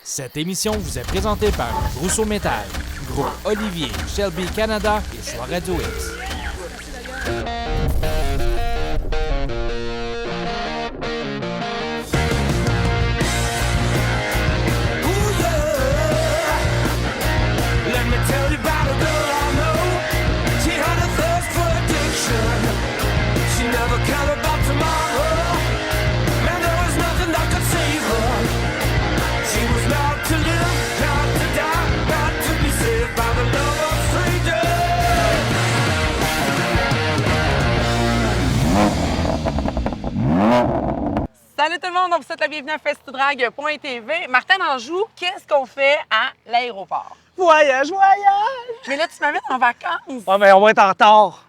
Cette émission vous est présentée par Rousseau Métal, Groupe Olivier, Shelby Canada et Choix Radio X. Salut tout le monde, on vous souhaite la bienvenue à FestiDrag.tv. Martin Anjou, qu'est-ce qu'on fait à l'aéroport? Voyage, voyage! Mais là, tu m'invites en vacances. Ah, mais on va être en retard.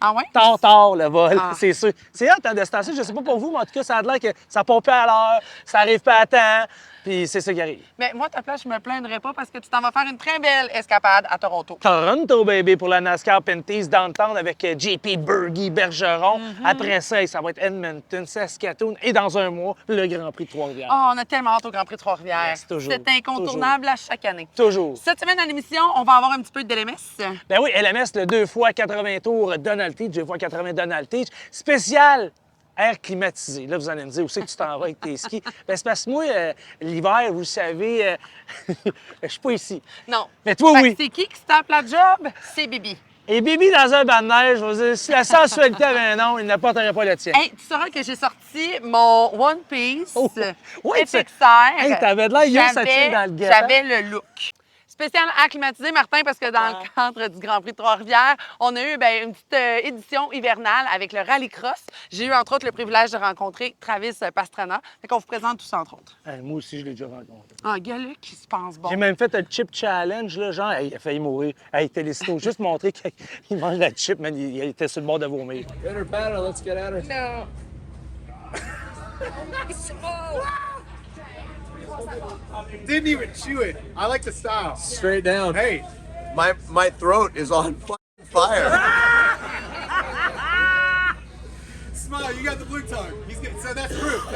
Ah ouais? Tard, le vol, Ah. c'est sûr. C'est hâte en destination, je sais pas pour vous, mais en tout cas, ça a l'air que ça pompe pas à l'heure, ça arrive pas à temps, puis c'est ça qui arrive. Mais moi, à ta place, je me plaindrais pas parce que tu t'en vas faire une très belle escapade à Toronto. Toronto, baby, pour la NASCAR Pinty's Downtown avec JP Burgi Bergeron. Après ça, ça va être Edmonton, Saskatoon et dans un mois, le Grand Prix de Trois-Rivières. Oh, on a tellement hâte au Grand Prix de Trois-Rivières. Yes, toujours, C'est incontournable à chaque année. Toujours. Cette semaine dans l'émission, on va avoir un petit peu de LMS. Ben oui, LMS, le 2 fois 80 tours Donald Teach, 2 fois 80 Donald Teach. Spécial air climatisé. Là, vous allez me dire où c'est que tu t'en vas avec tes skis. Ben, c'est parce que moi, l'hiver, vous le savez, je suis pas ici. Non. Mais toi, Fait que oui. c'est qui se tape la job? C'est Bibi. Et Bibi dans un banc de neige, je veux dire, si la sensualité avait un nom, il n'apporterait pas le tien. Hey, tu sauras que j'ai sorti mon One Piece Oh, oui, FXR. Hey, t'avais de l'air Yo Satine dans le guet-apens. J'avais le look. Spécial acclimatisé, Martin, parce que dans le cadre du Grand Prix de Trois-Rivières, on a eu une petite édition hivernale avec le rallycross. J'ai eu, entre autres, le privilège de rencontrer Travis Pastrana. Fait qu'on vous présente tout ça, entre autres. Hey, moi aussi, je l'ai déjà rencontré. Un gars là qui se pense bon. J'ai même fait un chip challenge, là, genre, hey, il a failli mourir. Hey, Télésto, juste montrer qu'il mange la chip, mais il était sur le bord de vomir. Get her better, let's get at her. No. Didn't even chew it. I like the style. Straight down. Hey, My throat is on fire. Smile, you got the blue tongue. So that's proof.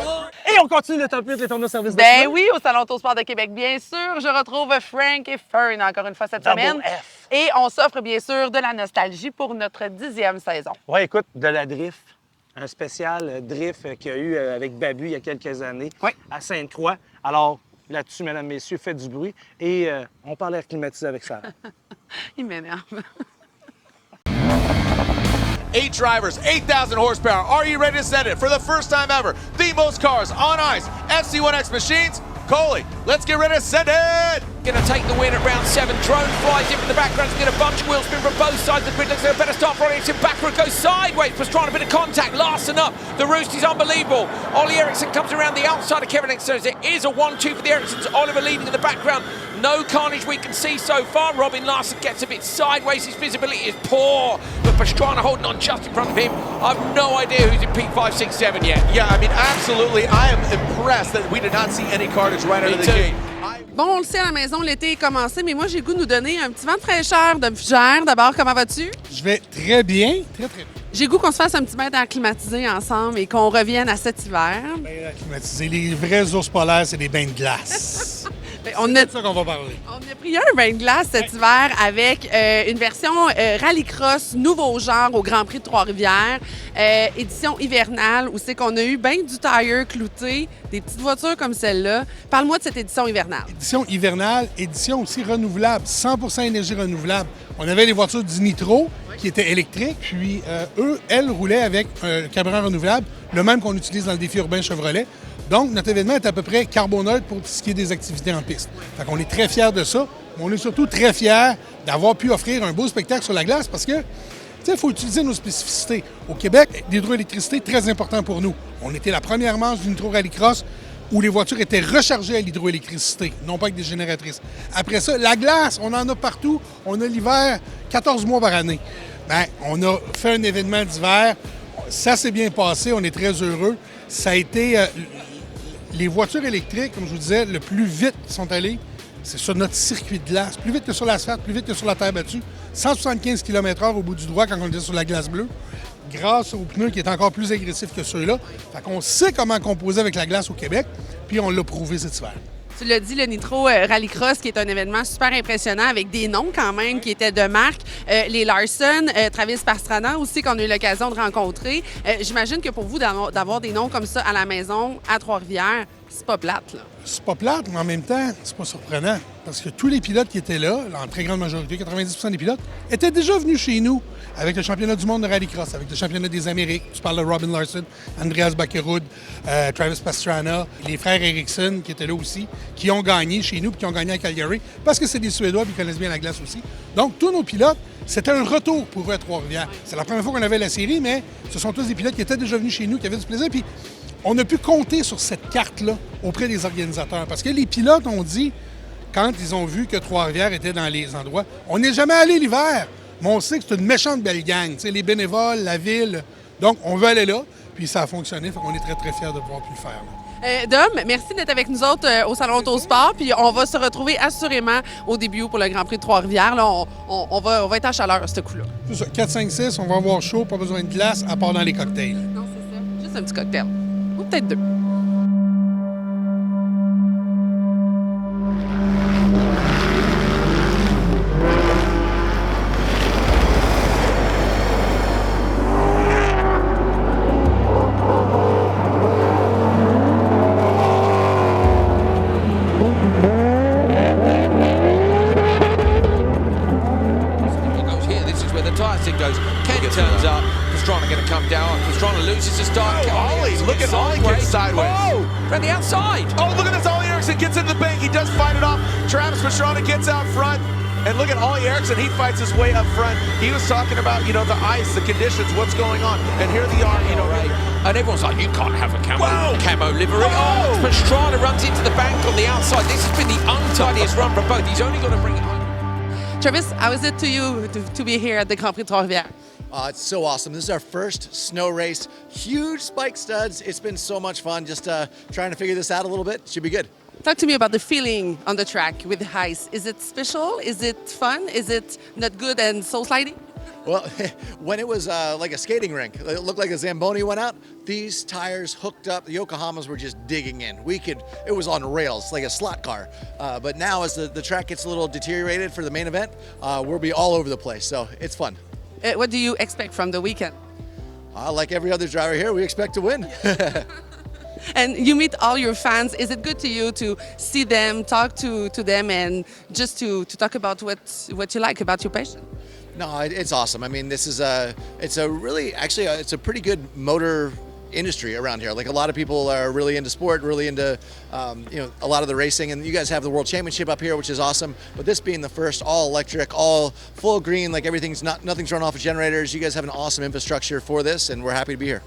Et on continue le top 8 des tournois service de Ben semaine. oui, au Salon Autosport de Québec, bien sûr. Je retrouve Frank et Fern encore une fois cette Double semaine. F. Et on s'offre bien sûr de la nostalgie pour notre 10e saison. Ouais, écoute, de la drift. Un spécial drift qu'il y a eu avec Babu il y a quelques années Oui. à Sainte-Croix. Alors, là-dessus, mesdames, messieurs, faites du bruit. Et on parle air climatisé avec ça. Il m'énerve. 8 drivers, 8,000 horsepower. Are you ready to set it? For the first time ever, the most cars on ice. FC1X machines. Coley, let's get ready to set it! Going to take the win at round 7. Drone flies in from the background to get a bunch of wheel spin from both sides of the grid. Looks like a better start for Ericsson. Backward goes sideways. Pastrana, a bit of contact. Larson up. The roost is unbelievable. Ollie Ericsson comes around the outside of Kevin Ericsson. It is a 1-2 for the Ericssons. Oliver leading in the background. No carnage we can see so far. Robin Larson gets a bit sideways. His visibility is poor. But Pastrana holding on just in front of him. I've no idea who's in P5, 6, 7 yet. Yeah, I mean, absolutely. I am impressed that we did not see any carnage right out of the too. gate. Bon, on le sait à la maison, l'été est commencé, mais moi j'ai le goût de nous donner un petit vent de fraîcheur de Fugère. D'abord, comment vas-tu? Je vais très bien, très bien. J'ai le goût qu'on se fasse un petit bain d'air climatisé ensemble et qu'on revienne à cet hiver. Bien climatisé. Les vrais ours polaires, c'est des bains de glace. Ben, C'est de ça qu'on va parler. On a pris un bain de glace cet hiver avec une version rallycross, nouveau genre au Grand Prix de Trois-Rivières, édition hivernale, où c'est qu'on a eu bien du tire clouté, des petites voitures comme celle-là. Parle-moi de cette édition hivernale. Édition hivernale, édition aussi renouvelable, 100% énergie renouvelable. On avait les voitures du Nitro qui étaient électriques, puis elles roulaient avec un carburant renouvelable, le même qu'on utilise dans le défi urbain Chevrolet. Donc, notre événement est à peu près carboneutre pour ce qui est des activités en piste. Fait qu'on est très fiers de ça, mais on est surtout très fiers d'avoir pu offrir un beau spectacle sur la glace parce que, tu sais, il faut utiliser nos spécificités. Au Québec, l'hydroélectricité est très important pour nous. On était la première manche du Nitro Rallycross où les voitures étaient rechargées à l'hydroélectricité, non pas avec des génératrices. Après ça, la glace, on en a partout. On a l'hiver 14 mois par année. Bien, on a fait un événement d'hiver. Ça s'est bien passé. On est très heureux. Ça a été... les voitures électriques, comme je vous disais, le plus vite sont allées, c'est sur notre circuit de glace. Plus vite que sur l'asphalte, plus vite que sur la terre battue. 175 km/h au bout du droit quand on était sur la glace bleue. Grâce aux pneus qui est encore plus agressif que ceux-là. Fait qu'on sait comment composer avec la glace au Québec, puis on l'a prouvé cet hiver. Tu l'as dit, le Nitro Rallycross, qui est un événement super impressionnant avec des noms quand même qui étaient de marque. Les Larson, Travis Pastrana aussi, qu'on a eu l'occasion de rencontrer. J'imagine que pour vous, d'avoir des noms comme ça à la maison, à Trois-Rivières, c'est pas plate, là. C'est pas plate, mais en même temps, c'est pas surprenant. Parce que tous les pilotes qui étaient là, en très grande majorité, 90 des pilotes, étaient déjà venus chez nous avec le championnat du monde de rallycross, avec le championnat des Amériques. Tu parles de Robin Larson, Andreas Bakkerud, Travis Pastrana, les frères Eriksson qui étaient là aussi, qui ont gagné chez nous puis qui ont gagné à Calgary parce que c'est des Suédois et ils connaissent bien la glace aussi. Donc, tous nos pilotes, c'était un retour pour eux à Trois-Rivières. C'est la première fois qu'on avait la série, mais ce sont tous des pilotes qui étaient déjà venus chez nous, qui avaient du plaisir. Puis, on a pu compter sur cette carte-là auprès des organisateurs. Parce que les pilotes ont dit, quand ils ont vu que Trois-Rivières était dans les endroits, on n'est jamais allé l'hiver, mais on sait que c'est une méchante belle gang. Tu sais, les bénévoles, la ville. Donc, on veut aller là, puis ça a fonctionné. Fait qu'on est très, très fiers de pouvoir pu le faire, là. Dom, merci d'être avec nous autres au Salon Autosport. Puis on va se retrouver assurément au début pour le Grand Prix de Trois-Rivières. Là, on va être à chaleur à ce coup-là. C'est ça, 4, 5, 6, on va avoir chaud, pas besoin de glace, à part dans les cocktails. Non, c'est ça. Juste un petit cocktail. Ou peut-être deux. Turns up, Pastrana going to come down. Pastrana loses his start. Ollie, look at Ollie get sideways. Oh, from the outside. Oh, look at this. Ollie Eriksson gets into the bank. He does fight it off. Travis Pastrana gets out front. And look at Ollie Eriksson. He fights his way up front. He was talking about, the ice, the conditions, what's going on. And here they are, right. And everyone's like, you can't have a camo livery. Oh, Pastrana runs into the bank on the outside. This has been the untidiest run for both. He's only got to bring it home. Travis, how is it to you to be here at the Grand Prix de Trois-Rivières? It's so awesome. This is our first snow race. Huge spike studs. It's been so much fun just trying to figure this out a little bit. Should be good. Talk to me about the feeling on the track with the ice. Is it special? Is it fun? Is it not good and so sliding? Well, when it was like a skating rink, it looked like a Zamboni went out. These tires hooked up. The Yokohamas were just digging in. It was on rails, like a slot car. But now as the track gets a little deteriorated for the main event, we'll be all over the place. So it's fun. What do you expect from the weekend? Like every other driver here, we expect to win. And you meet all your fans. Is it good to you to see them, talk to them, and just to talk about what you like about your passion? No, it's awesome. I mean, it's a pretty good motor industry around here. Like a lot of people are really into sport, really into a lot of the racing, and you guys have the World Championship up here, which is awesome. But this being the first all electric, all full green, like nothing's run off of generators. You guys have an awesome infrastructure for this, and we're happy to be here.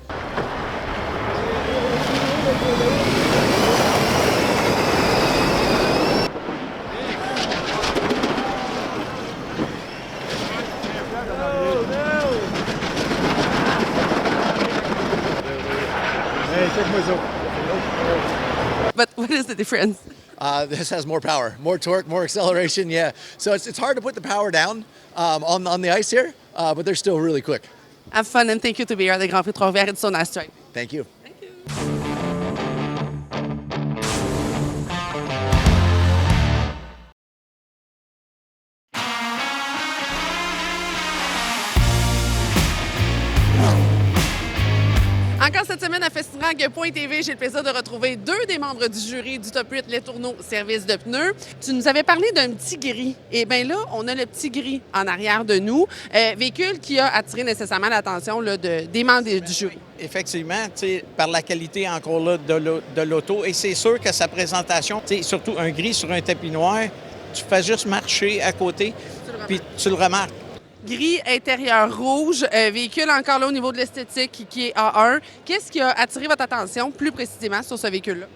But what is the difference? This has more power, more torque, more acceleration, yeah. So it's hard to put the power down on the ice here, but they're still really quick. Have fun and thank you to be here at the Grand Prix de Trois-Rivières. It's so nice to you. Thank you. Encore cette semaine à Festirang.tv, j'ai le plaisir de retrouver deux des membres du jury du Top 8 Les Tourneaux Service de pneus. Tu nous avais parlé d'un petit gris. Et bien là, on a le petit gris en arrière de nous. Véhicule qui a attiré nécessairement l'attention des membres du jury. Effectivement, par la qualité encore là de l'auto. Et c'est sûr que sa présentation, surtout un gris sur un tapis noir, tu fais juste marcher à côté, puis tu le remarques. Gris, intérieur rouge, véhicule encore là au niveau de l'esthétique qui est A1. Qu'est-ce qui a attiré votre attention plus précisément sur ce véhicule-là?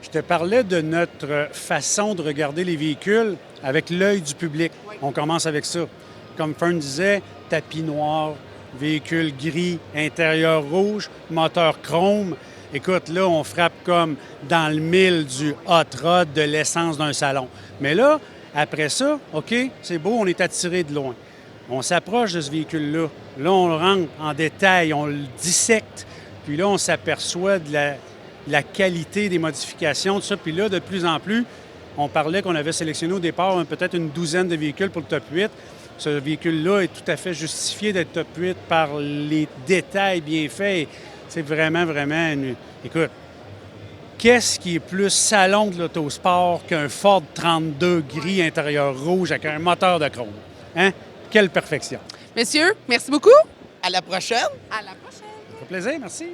Je te parlais de notre façon de regarder les véhicules avec l'œil du public. Oui. On commence avec ça. Comme Fern disait, tapis noir, véhicule gris, intérieur rouge, moteur chrome. Écoute, là, on frappe comme dans le mille du hot rod, de l'essence d'un salon. Mais là, après ça, OK, c'est beau, on est attiré de loin. On s'approche de ce véhicule-là. Là, on le rentre en détail, on le dissecte. Puis là, on s'aperçoit de la qualité des modifications, tout ça. Puis là, de plus en plus, On parlait qu'on avait sélectionné au départ peut-être une douzaine de véhicules pour le top 8. Ce véhicule-là est tout à fait justifié d'être top 8 par les détails bien faits. C'est vraiment, vraiment... Écoute, qu'est-ce qui est plus salon de l'autosport qu'un Ford 32 gris intérieur rouge avec un moteur de chrome? Hein? Quelle perfection! Messieurs, merci beaucoup. À la prochaine! À la prochaine! Ça fait plaisir, merci!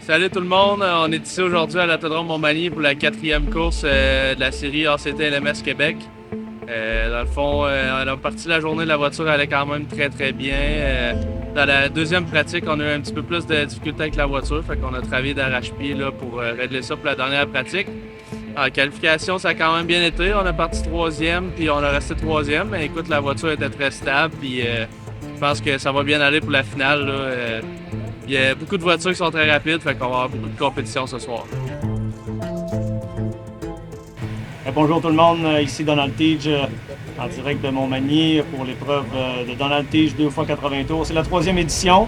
Salut tout le monde, on est ici aujourd'hui à l'Autodrome Montmagny pour la 4e course de la série ACT LMS Québec. Dans le fond, on a parti la journée, la voiture allait quand même très bien. Dans la deuxième pratique, on a eu un petit peu plus de difficultés avec la voiture, fait qu'on a travaillé d'arrache-pied là, pour régler ça pour la dernière pratique. En qualification, ça a quand même bien été. On a parti 3e, puis on a resté 3e. Mais écoute, la voiture était très stable, puis je pense que ça va bien aller pour la finale. Là. Il y a beaucoup de voitures qui sont très rapides, fait qu'on va avoir beaucoup de compétition ce soir. Bonjour tout le monde, ici Donald Tige en direct de Montmagny pour l'épreuve de Donald Tige 2x80 tours. C'est la 3e édition.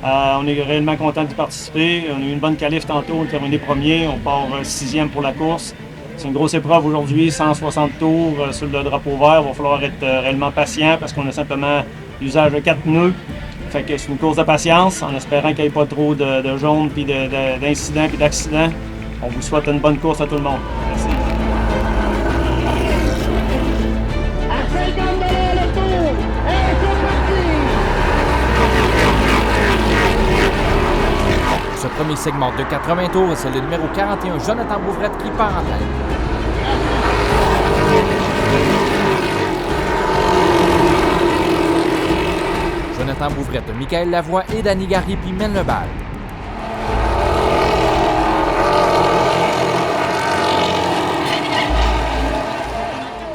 On est réellement content d'y participer. On a eu une bonne qualif tantôt, on a terminé premier. On part 6e pour la course. C'est une grosse épreuve aujourd'hui, 160 tours sur le drapeau vert. Il va falloir être réellement patient parce qu'on a simplement l'usage de 4 pneus. Fait que c'est une course de patience, en espérant qu'il n'y ait pas trop de jaunes, puis d'incidents, puis d'accidents. On vous souhaite une bonne course à tout le monde. Merci. Ce premier segment de 80 tours, c'est le numéro 41, Jonathan Bouvrette, qui part en tête. Jonathan Bouvrette, Michael Lavoie et Danny Garipi mènent le bal.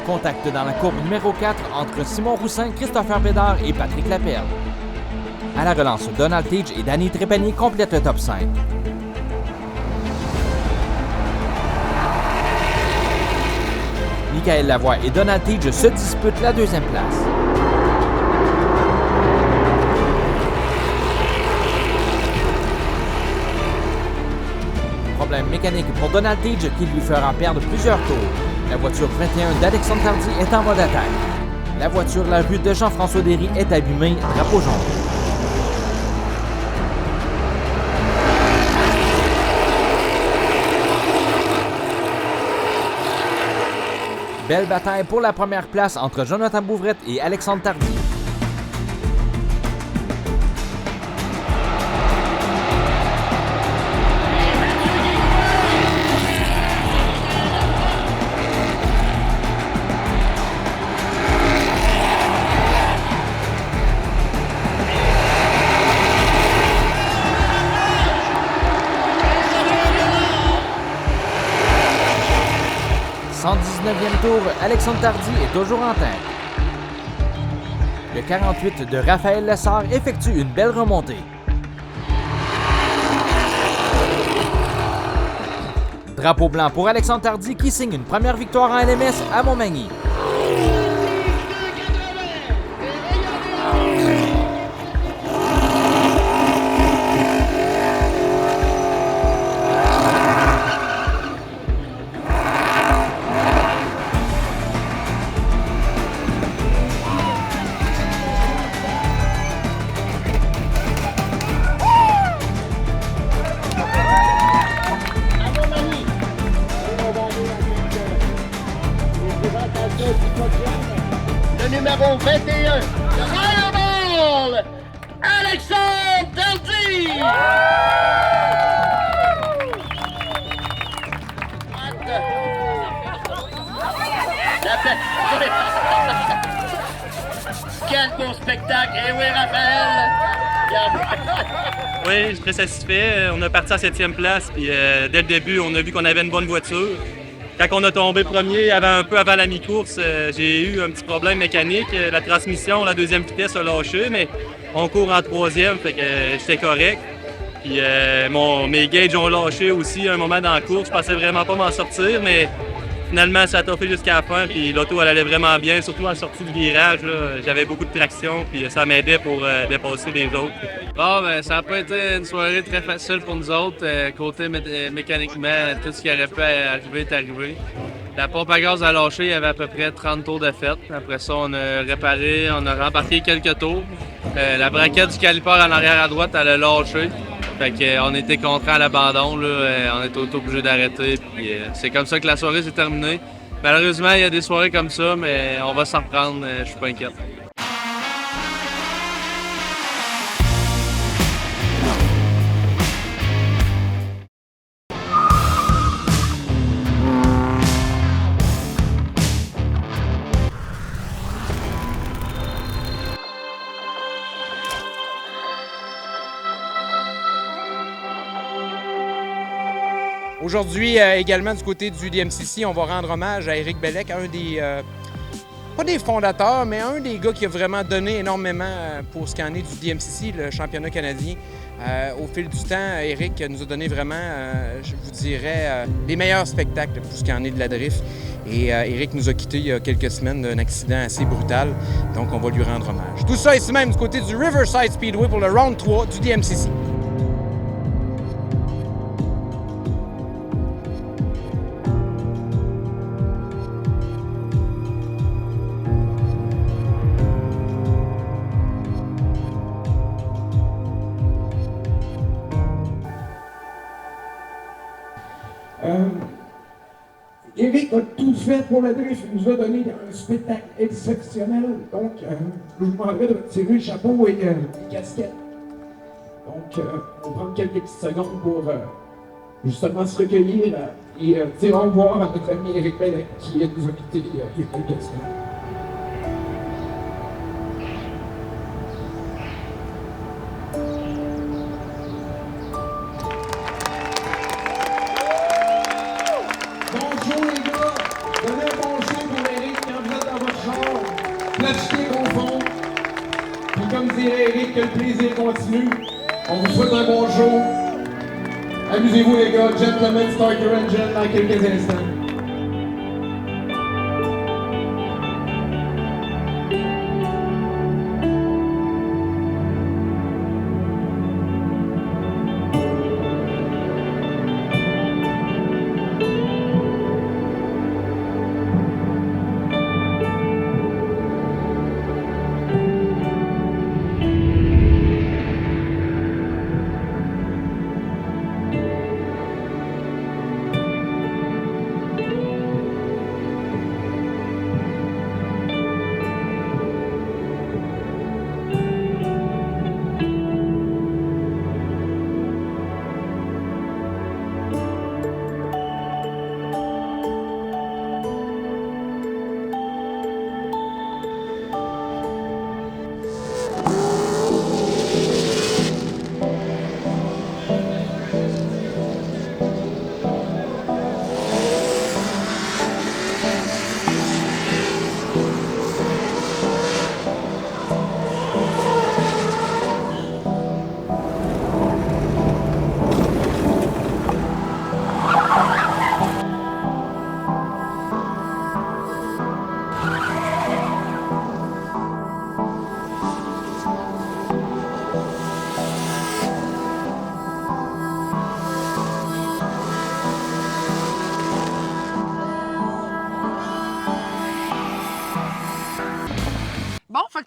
Contact dans la courbe numéro 4 entre Simon Roussin, Christopher Bédard et Patrick Lapelle. À la relance, Donald Tige et Danny Trépanier complètent le top 5. Michael Lavoie et Donald Tige se disputent la deuxième place. Problème mécanique pour Donald Tige qui lui fera perdre plusieurs tours. La voiture 21 d'Alexandre Tardy est en mode attaque. La voiture La Rue de Jean-François Derry est abîmée, drapeau jaune. Belle bataille pour la première place entre Jonathan Bouvrette et Alexandre Tardy. Tour, Alexandre Tardy est toujours en tête. Le 48 de Raphaël Lessard effectue une belle remontée. Drapeau blanc pour Alexandre Tardy qui signe une première victoire en LMS à Montmagny. Le numéro 21, Fireball, Alexandre Tardy! Quel beau spectacle! Et oui, Raphaël! Oui, je suis très satisfait. On a parti à 7e place, puis dès le début, on a vu qu'on avait une bonne voiture. Quand on a tombé premier, un peu avant la mi-course, j'ai eu un petit problème mécanique. La transmission, la deuxième vitesse a lâché, mais on court en troisième, fait que j'étais correct. Puis mes gauges ont lâché aussi à un moment dans la course. Je pensais vraiment pas m'en sortir, mais finalement, ça a toffé jusqu'à la fin. Puis l'auto, elle allait vraiment bien, surtout à la sortie du virage. J'avais beaucoup de traction, puis ça m'aidait pour dépasser les autres. Bon, ben, ça n'a pas été une soirée très facile pour nous autres. Côté mécaniquement, tout ce qui aurait pu arriver est arrivé. La pompe à gaz a lâché, il y avait à peu près 30 tours de fête. Après ça, on a réparé, on a rembarqué quelques tours. La braquette du caliper en arrière à droite, elle a lâché. Fait qu'on était contraint à l'abandon, on était obligé d'arrêter. Puis c'est comme ça que la soirée s'est terminée. Malheureusement, il y a des soirées comme ça, mais on va s'en reprendre, je suis pas inquiète. Aujourd'hui, également du côté du DMCC, on va rendre hommage à Éric Bellec, un des, pas des fondateurs, mais un des gars qui a vraiment donné énormément pour ce qui en est du DMCC, le championnat canadien. Au fil du temps, Éric nous a donné vraiment, je vous dirais, les meilleurs spectacles pour ce qui en est de la drift. Et Éric nous a quittés il y a quelques semaines d'un accident assez brutal, donc on va lui rendre hommage. Tout ça ici même du côté du Riverside Speedway pour le Round 3 du DMCC. Éric a tout fait pour le drift. Il nous a donné un spectacle exceptionnel. Donc, je vous demanderai de retirer le chapeau et les casquettes. Donc, on va prendre quelques petites secondes pour justement se recueillir et dire au revoir à notre ami Éric Bellec qui nous a quittés il y a quelques semaines. Éric, que le plaisir continue. On vous souhaite un bon show. Amusez-vous les gars. Gentlemen, start your engine dans quelques instants.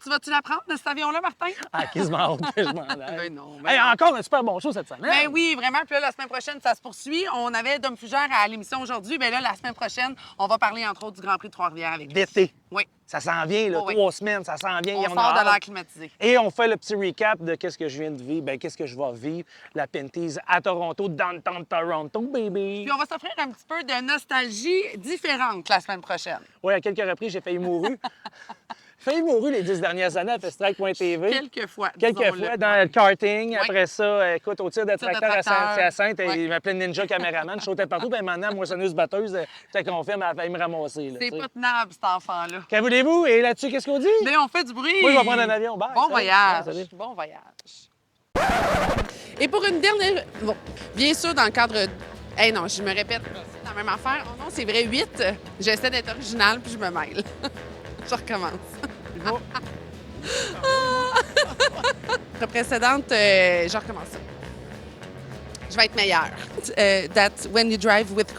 Tu vas-tu la prendre de cet avion-là, Martin? Ah, quasiment hâte que je m'en aille. Ben non. Hey, encore un super bon show cette semaine. Ben oui, vraiment. Puis là, la semaine prochaine, ça se poursuit. On avait Dom Fougère à l'émission aujourd'hui. Ben là, la semaine prochaine, on va parler, entre autres, du Grand Prix de Trois-Rivières avec lui. D'été. Oui. Ça s'en vient, là, 3 semaines, ça s'en vient. On sort de l'air climatisé. Et on fait le petit recap de qu'est-ce que je viens de vivre, ben qu'est-ce que je vais vivre, la Pinties à Toronto, downtown Toronto, baby. Puis on va s'offrir un petit peu de nostalgie différente la semaine prochaine. Oui, à quelques reprises, j'ai failli mourir. failli mourir les 10 dernières années à Festrike.tv. Quelques fois. Quelques fois dans le karting. Après ça, écoute, au tir de tracteur à tracteur. Saint-Hyacinthe, il m'appelait Ninja Caméraman. Je sautais partout. Puis maintenant, moissonneuse-batteuse, je te confirme, elle a failli me ramasser. Là, c'est pas tenable, cet enfant-là. Qu'en voulez-vous? Et là-dessus, qu'est-ce qu'on dit? Mais on fait du bruit. Moi, je vais prendre un avion. Bye, Bon salut. voyage. Salut. Bon voyage. Et pour une dernière... Bon, bien sûr, dans le cadre... non, je me répète, c'est la même affaire. Oh non, c'est vrai, 8. J'essaie d'être original, puis je me mêle. Je recommence. La précédente, je recommence. Je vais être meilleure. That when you drive with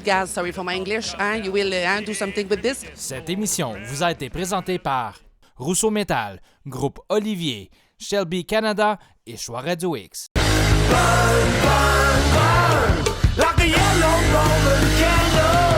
gas, sorry for my English, you will do something with this. Cette émission vous a été présentée par Rousseau Métal, Groupe Olivier, Shelby Canada et Choix Radio X. Like a yellow Roman candle.